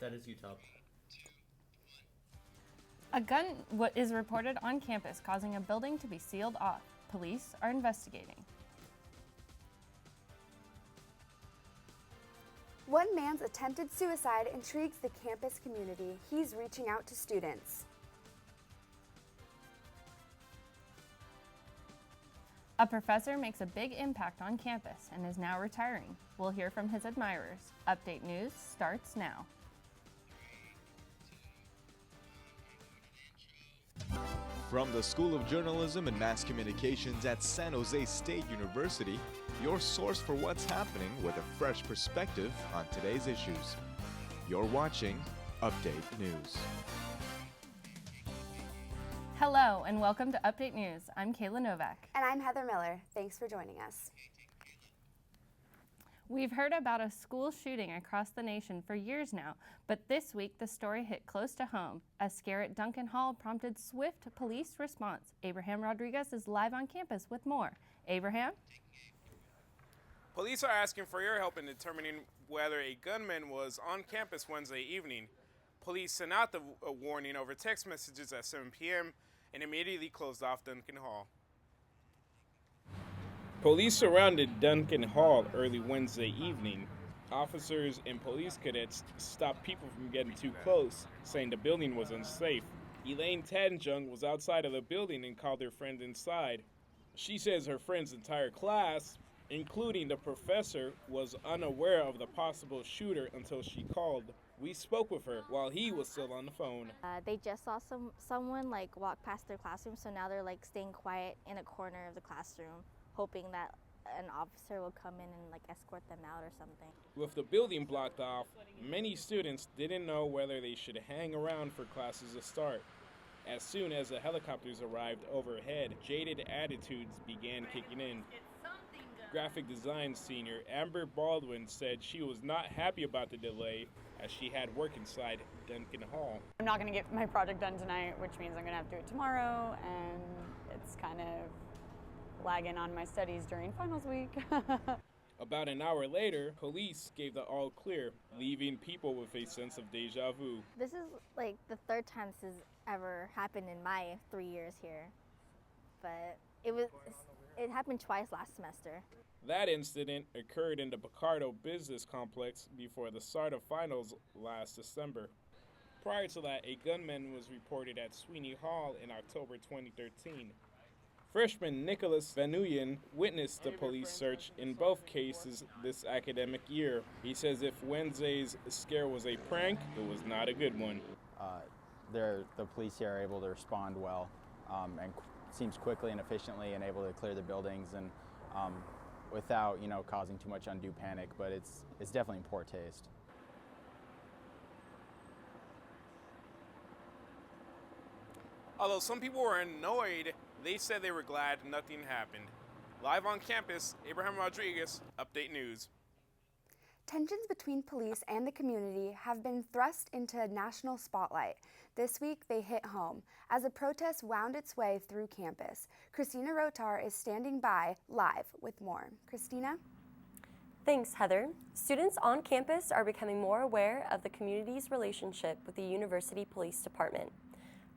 That is Utah. A gun is reported on campus, causing a building to be sealed off. Police are investigating. One man's attempted suicide intrigues the campus community. He's reaching out to students. A professor makes a big impact on campus and is now retiring. We'll hear from his admirers. Update News starts now. From the School of Journalism and Mass Communications at San Jose State University, your source for what's happening with a fresh perspective on today's issues. You're watching Update News. Hello and welcome to Update News. I'm Kayla Novak. And I'm Heather Miller. Thanks for joining us. We've heard about a school shooting across the nation for years now, but this week the story hit close to home. A scare at Duncan Hall prompted swift police response. Abraham Rodriguez is live on campus with more. Abraham? Police are asking for your help in determining whether a gunman was on campus Wednesday evening. Police sent out a warning over text messages at 7 p.m. and immediately closed off Duncan Hall. Police surrounded Duncan Hall early Wednesday evening. Officers and police cadets stopped people from getting too close, saying the building was unsafe. Elaine Tanjung was outside of the building and called her friend inside. She says her friend's entire class, including the professor, was unaware of the possible shooter until she called. We spoke with her while he was still on the phone. They just saw someone walk past their classroom, so now they're staying quiet in a corner of the classroom, hoping that an officer will come in and escort them out or something. With the building blocked off, many students didn't know whether they should hang around for classes to start. As soon as the helicopters arrived overhead, jaded attitudes began kicking in. Graphic design senior Amber Baldwin said she was not happy about the delay as she had work inside Duncan Hall. I'm not going to get my project done tonight, which means I'm going to have to do it tomorrow, and it's kind of lagging on my studies during finals week. About an hour later, police gave the all clear, leaving people with a sense of deja vu. This is the third time this has ever happened in my 3 years here, but it happened twice last semester. That incident occurred in the Picardo Business Complex before the start of finals last December. Prior to that, a gunman was reported at Sweeney Hall in October 2013. Freshman Nicholas Vanuyan witnessed the police search in both cases this academic year. He says if Wednesday's scare was a prank, it was not a good one. The police here are able to respond well and seems quickly and efficiently and able to clear the buildings and without causing too much undue panic, but it's definitely in poor taste. Although some people were annoyed, they said they were glad nothing happened. Live on campus, Abraham Rodriguez, Update News. Tensions between police and the community have been thrust into a national spotlight. This week, they hit home as a protest wound its way through campus. Christina Rotar is standing by live with more. Christina? Thanks, Heather. Students on campus are becoming more aware of the community's relationship with the University Police Department.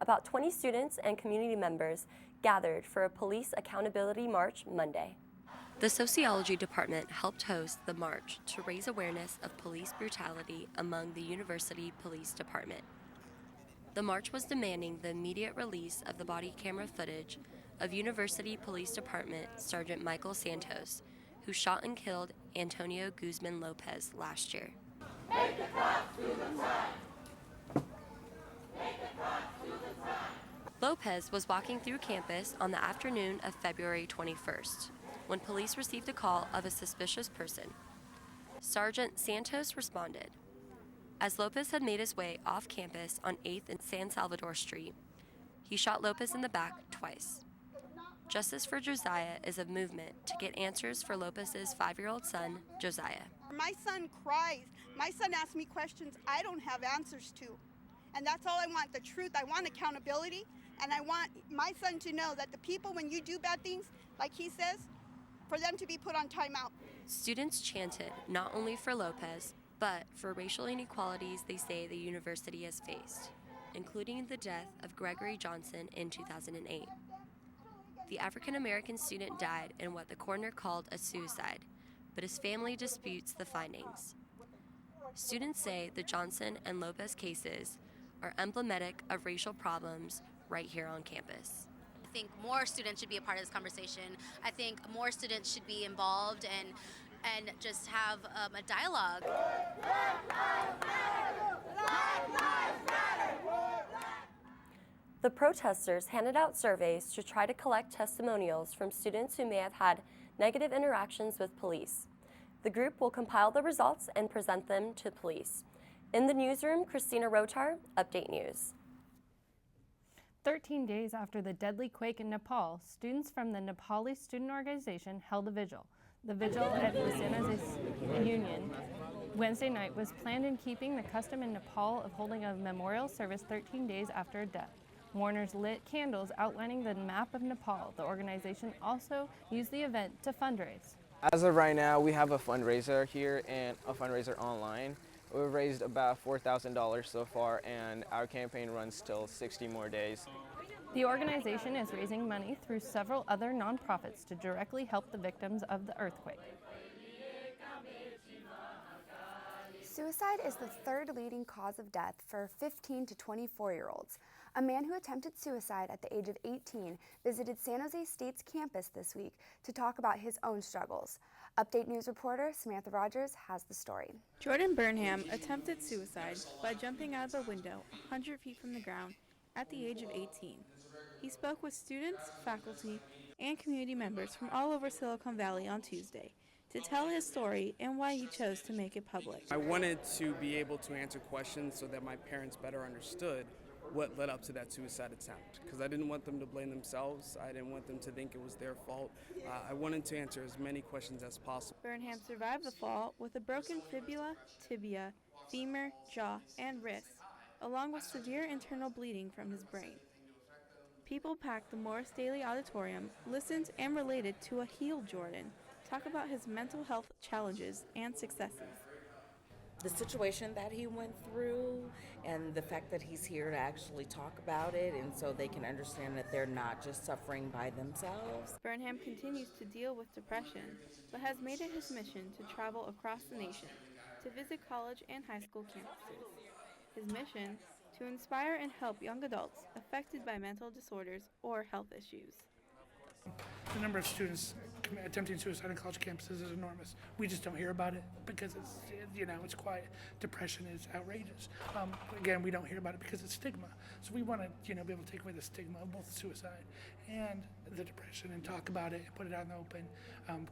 About 20 students and community members gathered for a police accountability march Monday. The sociology department helped host the march to raise awareness of police brutality among the University Police Department. The march was demanding the immediate release of the body camera footage of University Police Department Sergeant Michael Santos, who shot and killed Antonio Guzman Lopez last year. Make the cops do the time. Make the cops do the time. Lopez was walking through campus on the afternoon of February 21st. When police received a call of a suspicious person. Sergeant Santos responded. As Lopez had made his way off campus on 8th and San Salvador Street, he shot Lopez in the back twice. Justice for Josiah is a movement to get answers for Lopez's 5-year-old son, Josiah. My son cries. My son asks me questions I don't have answers to. And that's all I want, the truth. I want accountability. And I want my son to know that the people, when you do bad things, like he says, for them to be put on timeout. Students chanted not only for Lopez, but for racial inequalities they say the university has faced, including the death of Gregory Johnson in 2008. The African-American student died in what the coroner called a suicide, but his family disputes the findings. Students say the Johnson and Lopez cases are emblematic of racial problems right here on campus. I think more students should be a part of this conversation. I think more students should be involved and just have a dialogue. The protesters handed out surveys to try to collect testimonials from students who may have had negative interactions with police. The group will compile the results and present them to police. In the newsroom, Christina Rotar, Update News. 13 days after the deadly quake in Nepal, students from the Nepali Student Organization held a vigil. The vigil at the San Jose Union Wednesday night was planned in keeping the custom in Nepal of holding a memorial service 13 days after a death. Mourners lit candles outlining the map of Nepal. The organization also used the event to fundraise. As of right now, we have a fundraiser here and a fundraiser online. We've raised about $4,000 so far, and our campaign runs till 60 more days. The organization is raising money through several other nonprofits to directly help the victims of the earthquake. Suicide is the third leading cause of death for 15 to 24-year-olds. A man who attempted suicide at the age of 18 visited San Jose State's campus this week to talk about his own struggles. Update News reporter Samantha Rogers has the story. Jordan Burnham attempted suicide by jumping out of a window 100 feet from the ground at the age of 18. He spoke with students, faculty, and community members from all over Silicon Valley on Tuesday to tell his story and why he chose to make it public. I wanted to be able to answer questions so that my parents better understood what led up to that suicide attempt, because I didn't want them to blame themselves. I didn't want them to think it was their fault. I wanted to answer as many questions as possible. Burnham survived the fall with a broken fibula, tibia, femur, jaw, and wrist, along with severe internal bleeding from his brain. People packed the Morris Daily Auditorium, listened, and related to a healed Jordan talk about his mental health challenges and successes. The situation that he went through and the fact that he's here to actually talk about it, and so they can understand that they're not just suffering by themselves. Burnham continues to deal with depression, but has made it his mission to travel across the nation to visit college and high school campuses. His mission, to inspire and help young adults affected by mental disorders or health issues. The number of students attempting suicide on college campuses is enormous. We just don't hear about it because it's quiet. Depression is outrageous. Again, we don't hear about it because it's stigma. So we want to, be able to take away the stigma of both suicide and the depression and talk about it, put it out in the open,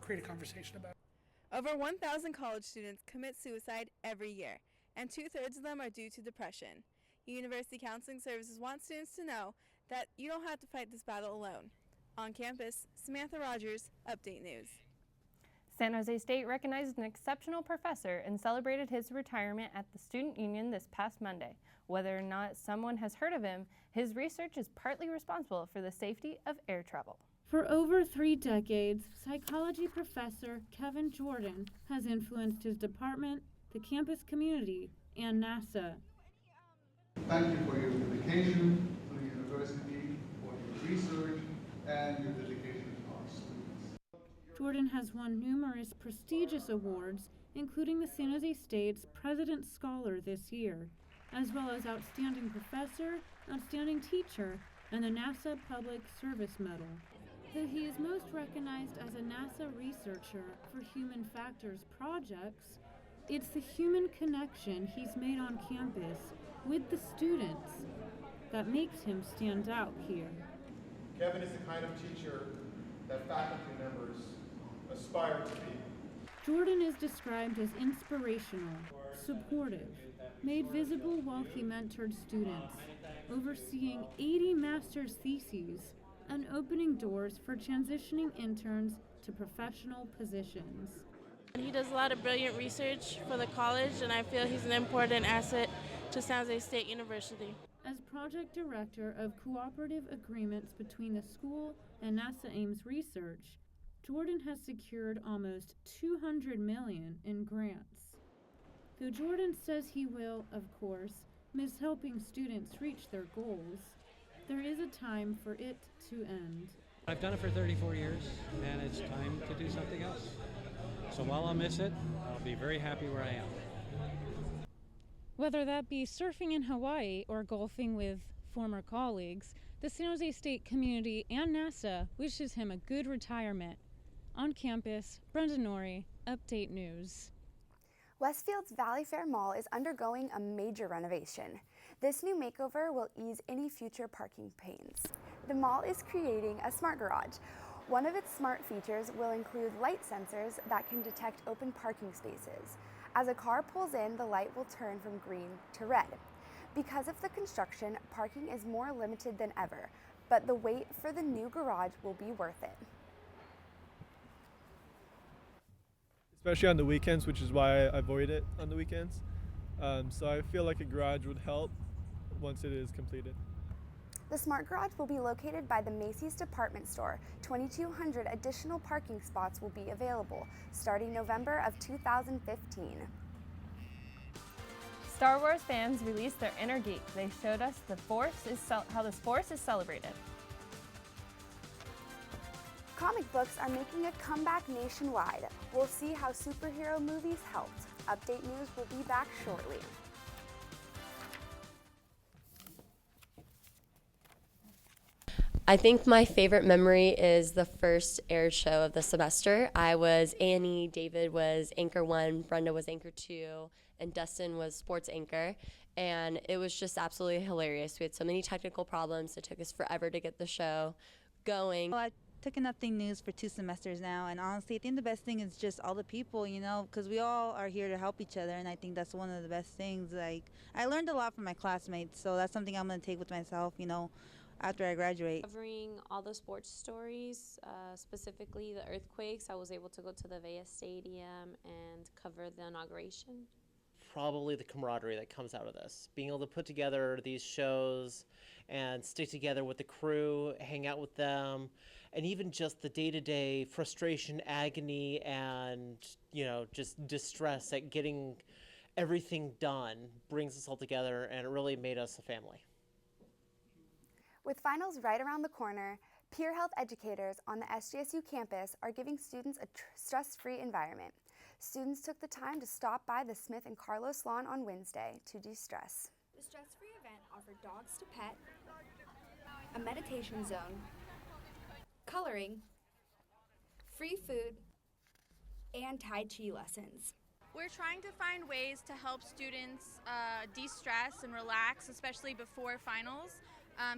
create a conversation about it. Over 1,000 college students commit suicide every year, and 2/3 of them are due to depression. University Counseling Services want students to know that you don't have to fight this battle alone. On campus, Samantha Rogers, Update News. San Jose State recognized an exceptional professor and celebrated his retirement at the Student Union this past Monday. Whether or not someone has heard of him, his research is partly responsible for the safety of air travel. For over 3 decades, psychology professor Kevin Jordan has influenced his department, the campus community, and NASA. Thank you for your dedication to the university, for your research, and your dedication to our students. Jordan has won numerous prestigious awards, including the San Jose State's President's Scholar this year, as well as Outstanding Professor, Outstanding Teacher, and the NASA Public Service Medal. Though he is most recognized as a NASA researcher for human factors projects, it's the human connection he's made on campus with the students that makes him stand out here. Kevin is the kind of teacher that faculty members aspire to be. Jordan is described as inspirational, supportive, made visible while he mentored students, overseeing 80 master's theses, and opening doors for transitioning interns to professional positions. He does a lot of brilliant research for the college, and I feel he's an important asset to San Jose State University. As project director of cooperative agreements between the school and NASA Ames research, Jordan has secured almost $200 million in grants. though Jordan says he will, of course, miss helping students reach their goals. There is a time for it to end. I've done it for 34 years, and it's time to do something else. So while I miss it, I'll be very happy where I am. Whether that be surfing in Hawaii or golfing with former colleagues, the San Jose State community and NASA wishes him a good retirement. On campus, Brenda Norrie, Update News. Westfield's Valley Fair Mall is undergoing a major renovation. This new makeover will ease any future parking pains. The mall is creating a smart garage. One of its smart features will include light sensors that can detect open parking spaces. As a car pulls in, the light will turn from green to red. Because of the construction, parking is more limited than ever, but the wait for the new garage will be worth it. Especially on the weekends, which is why I avoid it on the weekends. So I feel like a garage would help once it is completed. The smart garage will be located by the Macy's department store. 2,200 additional parking spots will be available starting November of 2015. Star Wars fans released their inner geek. They showed us how the Force is celebrated. Comic books are making a comeback nationwide. We'll see how superhero movies helped. Update News will be back shortly. I think my favorite memory is the first air show of the semester. I was Annie, David was anchor 1, Brenda was anchor 2, and Dustin was sports anchor. And it was just absolutely hilarious. We had so many technical problems. It took us forever to get the show going. Well, I've taken Update News for 2 semesters now, and honestly, I think the best thing is just all the people, you know, because we all are here to help each other, and I think that's one of the best things. Like, I learned a lot from my classmates, so that's something I'm going to take with myself, you know, after I graduate. Covering all the sports stories, specifically the earthquakes, I was able to go to the Vea Stadium and cover the inauguration. Probably the camaraderie that comes out of this. Being able to put together these shows and stick together with the crew, hang out with them, and even just the day-to-day frustration, agony, and, you know, just distress at getting everything done brings us all together, and it really made us a family. With finals right around the corner, peer health educators on the SJSU campus are giving students a stress-free environment. Students took the time to stop by the Smith and Carlos Lawn on Wednesday to de-stress. The stress-free event offered dogs to pet, a meditation zone, coloring, free food, and Tai Chi lessons. We're trying to find ways to help students de-stress and relax, especially before finals.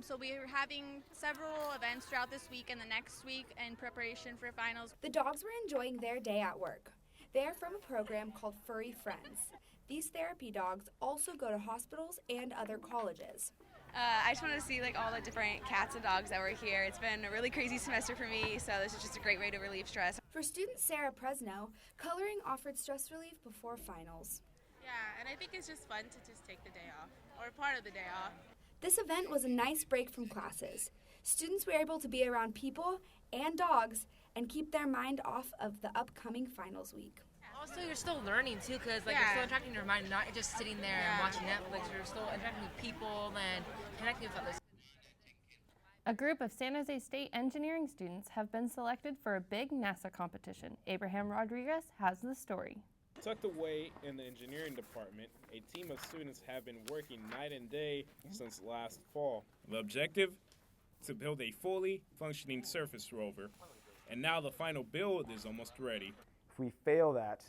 So we are having several events throughout this week and the next week in preparation for finals. The dogs were enjoying their day at work. They are from a program called Furry Friends. These therapy dogs also go to hospitals and other colleges. I just wanted to see all the different cats and dogs that were here. It's been a really crazy semester for me, so this is just a great way to relieve stress. For student Sarah Presno, coloring offered stress relief before finals. Yeah, and I think it's just fun to just take the day off, or part of the day off. This event was a nice break from classes. Students were able to be around people and dogs and keep their mind off of the upcoming finals week. Also, you're still learning too, because you're still interacting your mind, not just sitting there and watching Netflix. You're still interacting with people and connecting with others. A group of San Jose State engineering students have been selected for a big NASA competition. Abraham Rodriguez has the story. Tucked away in the engineering department, a team of students have been working night and day since last fall. The objective? To build a fully functioning surface rover. And now the final build is almost ready. If we fail that,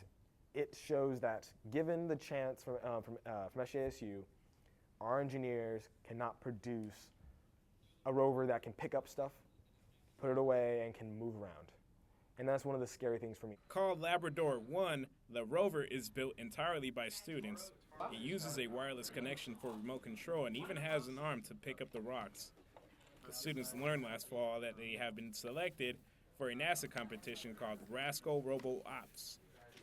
it shows that given the chance from SJSU, our engineers cannot produce a rover that can pick up stuff, put it away, and can move around. And that's one of the scary things for me. Called Labrador 1, the rover is built entirely by students. It uses a wireless connection for remote control and even has an arm to pick up the rocks. The students learned last fall that they have been selected for a NASA competition called Rascal Robo Ops.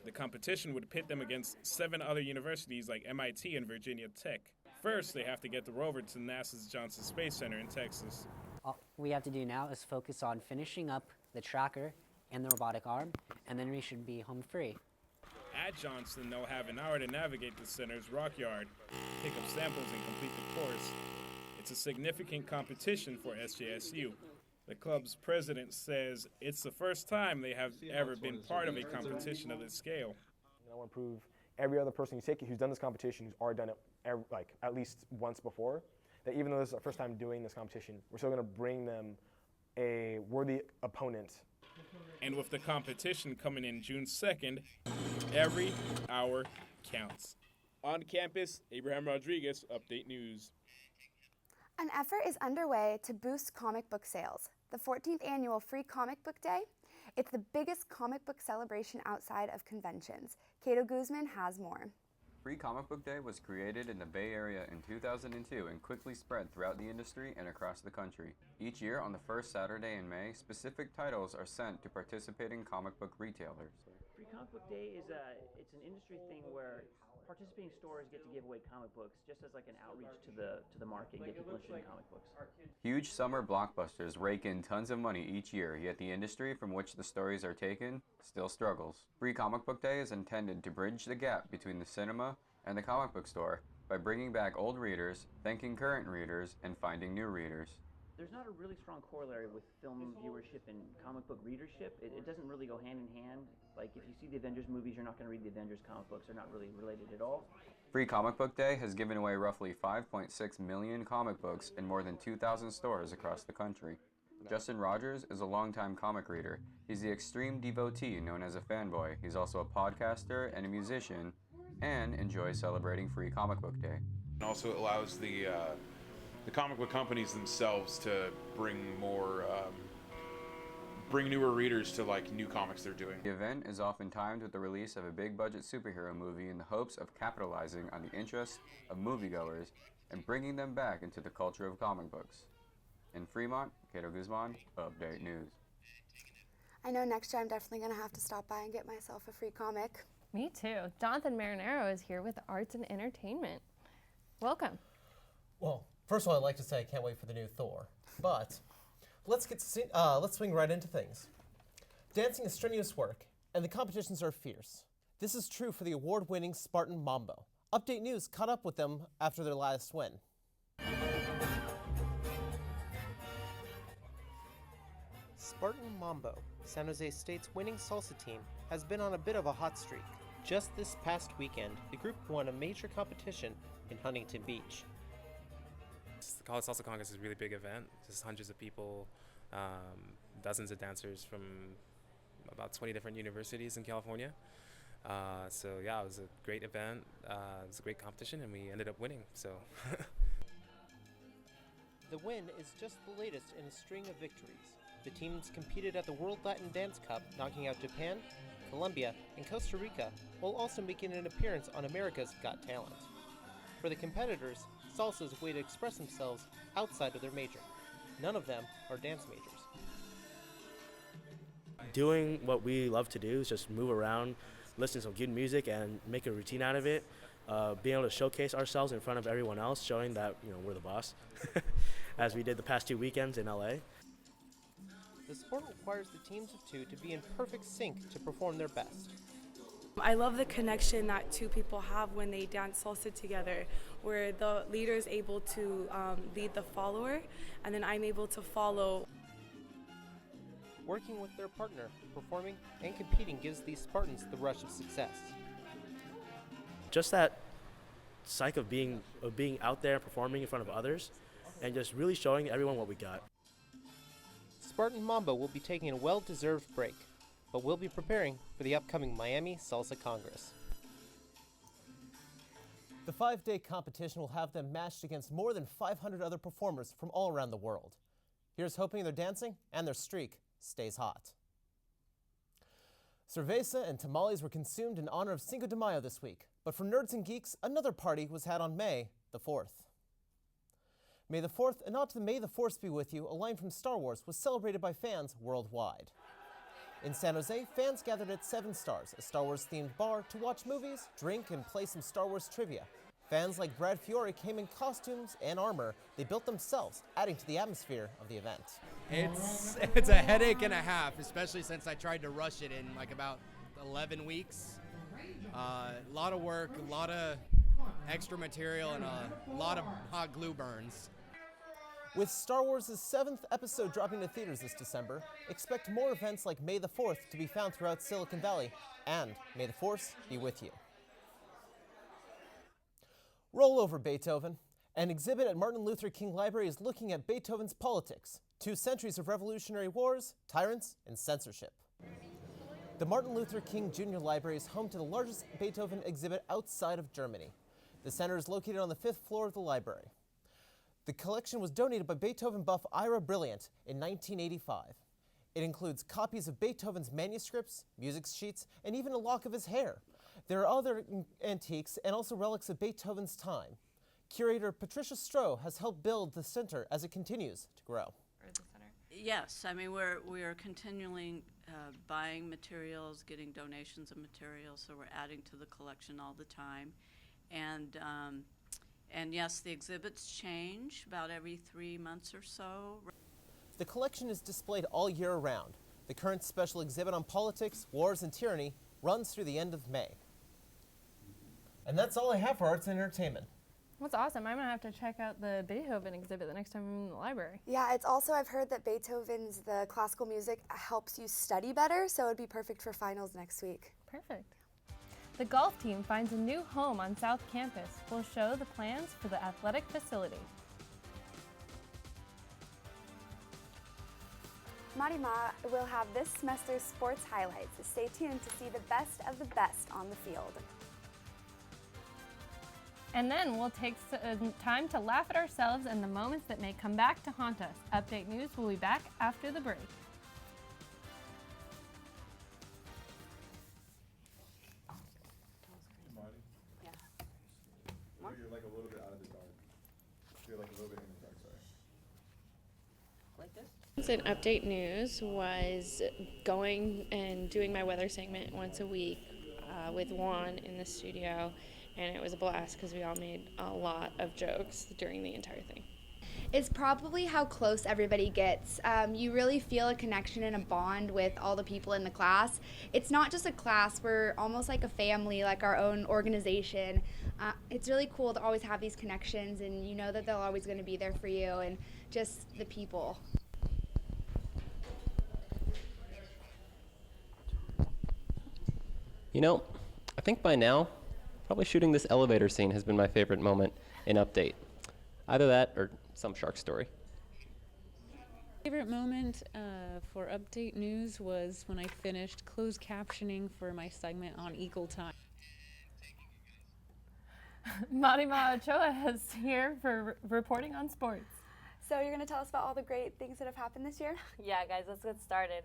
The competition would pit them against 7 other universities like MIT and Virginia Tech. First, they have to get the rover to NASA's Johnson Space Center in Texas. All we have to do now is focus on finishing up the tracker and the robotic arm, and then we should be home free. at Johnston, they'll have an hour to navigate the center's rock yard, pick up samples, and complete the course. It's a significant competition for SJSU. The club's president says it's the first time they have ever been part of a competition of this scale. I want to prove every other person you take who's done this competition, who's already done it at least once before, that even though this is our first time doing this competition, we're still going to bring them a worthy opponent. And with the competition coming in June 2nd, every hour counts. On campus, Abraham Rodriguez, Update News. An effort is underway to boost comic book sales. The 14th annual Free Comic Book Day. It's the biggest comic book celebration outside of conventions. Cato Guzman has more. Free Comic Book Day was created in the Bay Area in 2002 and quickly spread throughout the industry and across the country. Each year on the first Saturday in May, specific titles are sent to participating comic book retailers. Free Comic Book Day is it's an industry thing where participating stores get to give away comic books just as like an outreach to the market and get people interested in comic books. Huge summer blockbusters rake in tons of money each year, yet the industry from which the stories are taken still struggles. Free Comic Book Day is intended to bridge the gap between the cinema and the comic book store by bringing back old readers, thanking current readers, and finding new readers. There's not a really strong corollary with film viewership and comic book readership. It doesn't really go hand in hand. Like if you see the Avengers movies, you're not going to read the Avengers comic books. They're not really related at all. Free Comic Book Day has given away roughly 5.6 million comic books in more than 2,000 stores across the country. Justin Rogers is a longtime comic reader. He's the extreme devotee known as a fanboy. He's also a podcaster and a musician and enjoys celebrating Free Comic Book Day. And also it allows the comic book companies themselves to bring newer readers to like new comics they're doing. The event is often timed with the release of a big budget superhero movie in the hopes of capitalizing on the interest of moviegoers and bringing them back into the culture of comic books. In Fremont, Cato Guzman, Update News. I know next year I'm definitely going to have to stop by and get myself a free comic. Me too. Jon Marinaro is here with Arts and Entertainment. Welcome. Well, first of all, I'd like to say I can't wait for the new Thor, but let's swing right into things. Dancing is strenuous work, and the competitions are fierce. This is true for the award-winning Spartan Mambo. Update News caught up with them after their last win. Spartan Mambo, San Jose State's winning salsa team, has been on a bit of a hot streak. Just this past weekend, the group won a major competition in Huntington Beach. The College Salsa Congress is a really big event. Just hundreds of people, dozens of dancers from about 20 different universities in California. So yeah, it was a great event. It was a great competition, and we ended up winning. So. The win is just the latest in a string of victories. The teams competed at the World Latin Dance Cup, knocking out Japan, Colombia, and Costa Rica, while also making an appearance on America's Got Talent. For the competitors, salsa is a way to express themselves outside of their major. None of them are dance majors. Doing what we love to do is just move around, listen to some good music, and make a routine out of it. Being able to showcase ourselves in front of everyone else, showing that we're the boss, as we did the past 2 weekends in LA. The sport requires the teams of two to be in perfect sync to perform their best. I love the connection that two people have when they dance salsa together, where the leader is able to lead the follower, and then I'm able to follow. Working with their partner, performing and competing gives these Spartans the rush of success. Just that psych of being out there and performing in front of others, and just really showing everyone what we got. Spartan Mambo will be taking a well-deserved break, but will be preparing for the upcoming Miami Salsa Congress. The 5-day competition will have them matched against more than 500 other performers from all around the world. Here's hoping their dancing and their streak stays hot. Cerveza and tamales were consumed in honor of Cinco de Mayo this week, but for nerds and geeks, another party was had on May the 4th. May the 4th, and not to the May the Force be with you, a line from Star Wars was celebrated by fans worldwide. In San Jose, fans gathered at 7 Stars, a Star Wars-themed bar, to watch movies, drink, and play some Star Wars trivia. Fans like Brad Fiore came in costumes and armor they built themselves, adding to the atmosphere of the event. It's a headache and a half, especially since I tried to rush it in like about 11 weeks. A lot of work, a lot of extra material, and a lot of hot glue burns. With Star Wars' 7th episode dropping to theaters this December, expect more events like May the 4th to be found throughout Silicon Valley, and may the Force be with you. Roll over, Beethoven. An exhibit at Martin Luther King Library is looking at Beethoven's politics, 2 centuries of revolutionary wars, tyrants, and censorship. The Martin Luther King Jr. Library is home to the largest Beethoven exhibit outside of Germany. The center is located on the 5th floor of the library. The collection was donated by Beethoven buff Ira Brilliant in 1985. It includes copies of Beethoven's manuscripts, music sheets, and even a lock of his hair. There are other antiques and also relics of Beethoven's time. Curator Patricia Stroh has helped build the center as it continues to grow. Yes, I mean we are continually buying materials, getting donations of materials, so we're adding to the collection all the time, and yes, the exhibits change about every 3 months or so. The collection is displayed all year round. The current special exhibit on politics, wars, and tyranny runs through the end of May. And that's all I have for arts and entertainment. That's awesome. I'm going to have to check out the Beethoven exhibit the next time I'm in the library. Yeah, it's also, I've heard that Beethoven's, the classical music, helps you study better, so it'd be perfect for finals next week. Perfect. The golf team finds a new home on South Campus. We'll show the plans for the athletic facility. Marimar will have this semester's sports highlights, so stay tuned to see the best of the best on the field. And then we'll take time to laugh at ourselves and the moments that may come back to haunt us. Update News will be back after the break. Yeah. You're like a little bit out of the dark. You're like a little bit in the dark, sorry. Like this? An Update News was going and doing my weather segment once a week with Juan in the studio. And it was a blast because we all made a lot of jokes during the entire thing. It's probably how close everybody gets. You really feel a connection and a bond with all the people in the class. It's not just a class, we're almost like a family, like our own organization. It's really cool to always have these connections, and you know that they're always going to be there for you, and just the people. You know, I think by now, probably shooting this elevator scene has been my favorite moment in Update. Either that or some shark story. Favorite moment for Update News was when I finished closed captioning for my segment on Eagle Time. Marimar Ochoa is here for reporting on sports. So you're going to tell us about all the great things that have happened this year? Yeah, guys, let's get started.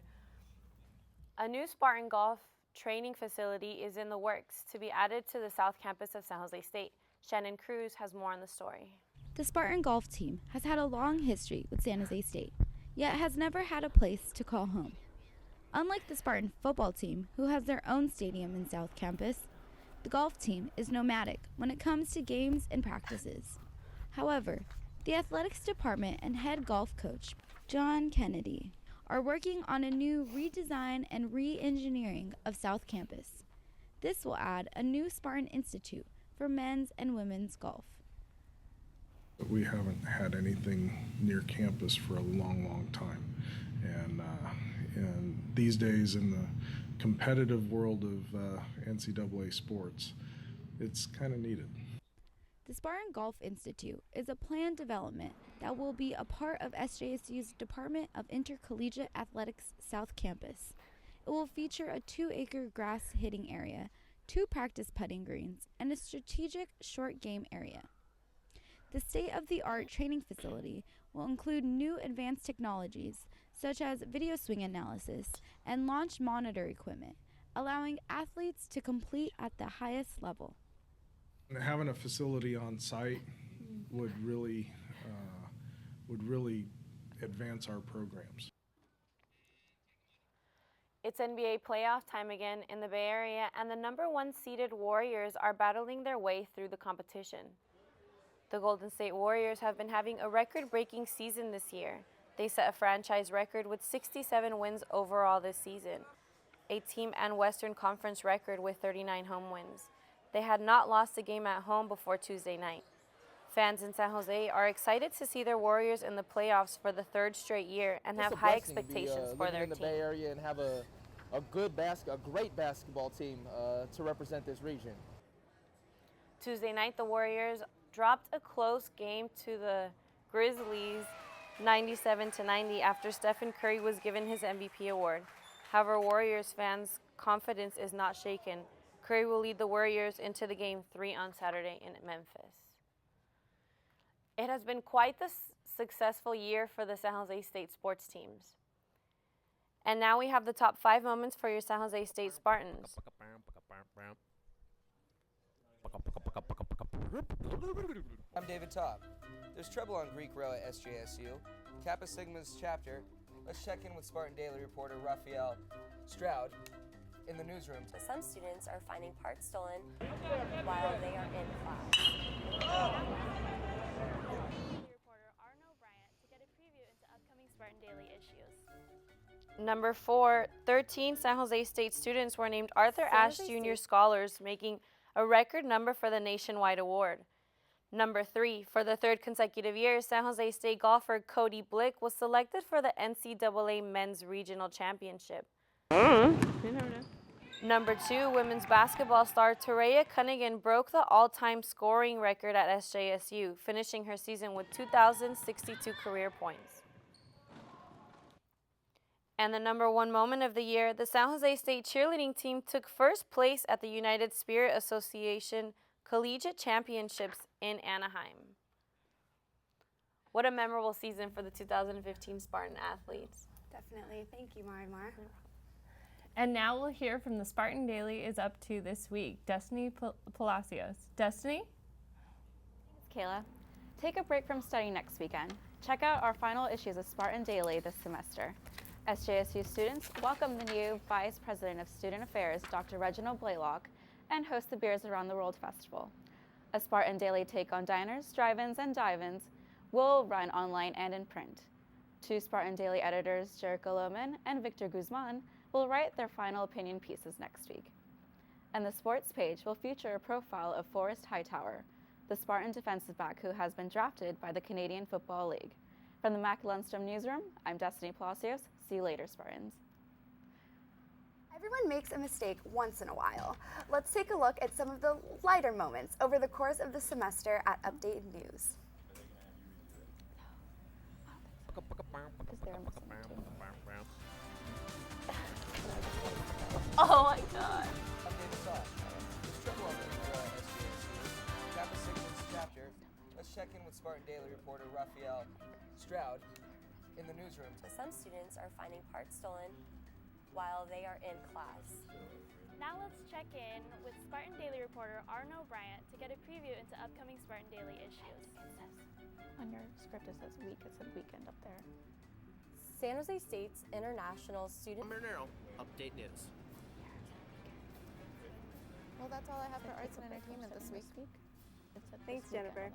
A new Spartan golf training facility is in the works to be added to the South Campus of San Jose State. Shannon Cruz has more on the story. The Spartan golf team has had a long history with San Jose State, yet has never had a place to call home. Unlike the Spartan football team, who has their own stadium in South Campus, the golf team is nomadic when it comes to games and practices. However, the athletics department and head golf coach, John Kennedy, are working on a new redesign and re-engineering of South Campus. This will add a new Spartan Institute for men's and women's golf. We haven't had anything near campus for a long time. And these days in the competitive world of NCAA sports, it's kind of needed. The Spartan Golf Institute is a planned development that will be a part of SJSU's Department of Intercollegiate Athletics South Campus. It will feature a 2-acre grass hitting area, 2 practice putting greens, and a strategic short game area. The state-of-the-art training facility will include new advanced technologies such as video swing analysis and launch monitor equipment, allowing athletes to compete at the highest level. Having a facility on site would really advance our programs. It's NBA playoff time again in the Bay Area, and the #1 seeded Warriors are battling their way through the competition. The Golden State Warriors have been having a record-breaking season this year. They set a franchise record with 67 wins overall this season. a team and Western Conference record with 39 home wins. They had not lost a game at home before Tuesday night. Fans in San Jose are excited to see their Warriors in the playoffs for the third straight year and have high expectations for their living in the team. Bay Area and have a great basketball team to represent this region. Tuesday night, the Warriors dropped a close game to the Grizzlies 97-90 after Stephen Curry was given his MVP award. However, Warriors fans' confidence is not shaken. Curry will lead the Warriors into the Game 3 on Saturday in Memphis. It has been quite the successful year for the San Jose State sports teams. And now we have the top 5 moments for your San Jose State Spartans. I'm David Topp. There's trouble on Greek Row at SJSU. Kappa Sigma's chapter. Let's check in with Spartan Daily reporter Raphael Stroud in the newsroom. Some students are finding parts stolen while they are in class. Number 4, 13 San Jose State students were named Arthur Ashe Jr. Scholars, making a record number for the nationwide award. Number 3, for the third consecutive year, San Jose State golfer Cody Blick was selected for the NCAA Men's Regional Championship. Number 2, women's basketball star Tereya Cunningham broke the all-time scoring record at SJSU, finishing her season with 2,062 career points. And the number 1 moment of the year, the San Jose State cheerleading team took first place at the United Spirit Association Collegiate Championships in Anaheim. What a memorable season for the 2015 Spartan athletes. Definitely. Thank you, Marimar. And now we'll hear from the Spartan Daily is up to this week. Destiny Palacios. Destiny? It's Kayla. Take a break from studying next weekend. Check out our final issues of Spartan Daily this semester. SJSU students welcome the new Vice President of Student Affairs, Dr. Reginald Blaylock, and host the Beers Around the World Festival. A Spartan Daily take on diners, drive-ins, and dive-ins will run online and in print. 2 Spartan Daily editors, Jericho Lohman and Victor Guzman, will write their final opinion pieces next week. And the sports page will feature a profile of Forrest Hightower, the Spartan defensive back who has been drafted by the Canadian Football League. From the Mac Lundstrom Newsroom, I'm Destiny Palacios. See you later, Spartans. Everyone makes a mistake once in a while. Let's take a look at some of the lighter moments over the course of the semester at Update News. Oh my God. I'm David Topp. There's trouble on Greek Row at SJSU. Kappa Sigma's chapter. Let's check in with Spartan Daily reporter Raphael Stroud in the newsroom. Some students are finding parts stolen while they are in class. Now let's check in with Spartan Daily reporter Arno Bryant to get a preview into upcoming Spartan Daily issues. On your script it says week, it said weekend up there. San Jose State's international student... Jon Marinaro, Update News. Well, that's all I have for arts and entertainment this week. Thanks, Jennifer.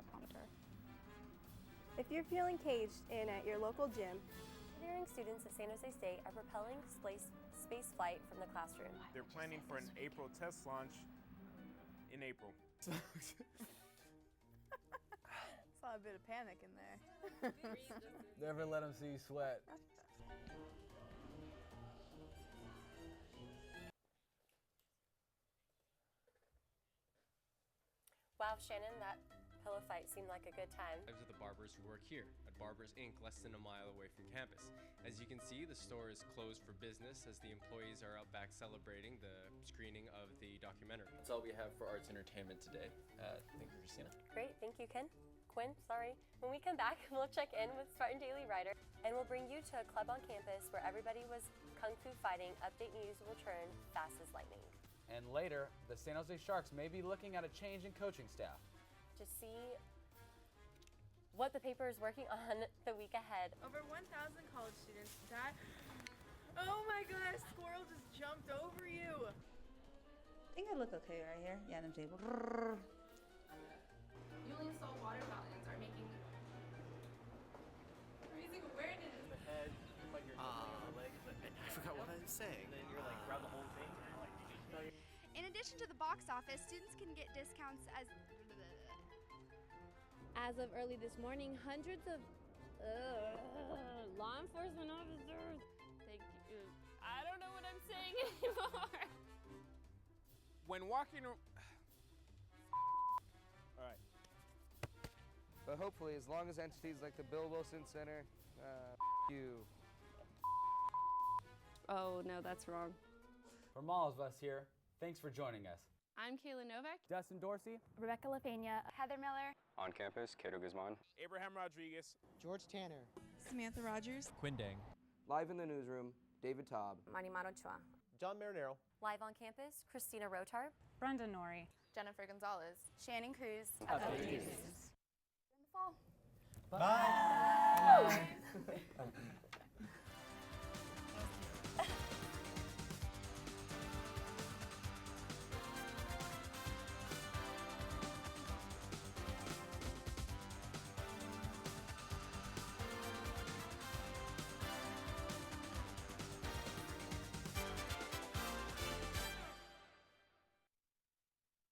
If you're feeling caged in at your local gym, engineering students of San Jose State are propelling space flight from the classroom. They're planning for an April test launch in April. Saw a bit of panic in there. Never let them see you sweat. Wow, Shannon, that pillow fight seemed like a good time. Lives of the barbers who work here at Barbers Inc., less than a mile away from campus. As you can see, the store is closed for business as the employees are out back celebrating the screening of the documentary. That's all we have for arts entertainment today. Thank you, Christina. Great, thank you, Quinn, sorry. When we come back, we'll check in with Spartan Daily writer, and we'll bring you to a club on campus where everybody was kung fu fighting. Update News will return fast as lightning. And later, the San Jose Sharks may be looking at a change in coaching staff. To see what the paper is working on the week ahead. Over 1,000 college students died. Oh my gosh, squirrel just jumped over you. I think I look okay right here. Yeah, no table. Newly installed water fountains are raising awareness. I forgot what I was saying. Then you're like, grab the whole addition to the box office, students can get discounts As of early this morning, hundreds of law enforcement officers. Thank you. I don't know what I'm saying anymore. When walking. All right. But hopefully, as long as entities like the Bill Wilson Center, you. Oh, no, that's wrong. From all of us here, thanks for joining us. I'm Kayla Novak. Dustin Dorsey. Rebecca LaPena. Heather Miller. On campus, Cato Guzman. Abraham Rodriguez. George Tanner. Samantha Rogers. Quinn Dang. Live in the newsroom, David Taub. Marimar Ochoa. Jon Marinaro. Live on campus, Christina Rotar. Brenda Nori. Jennifer Gonzalez. Shannon Cruz. Update In the fall. Bye.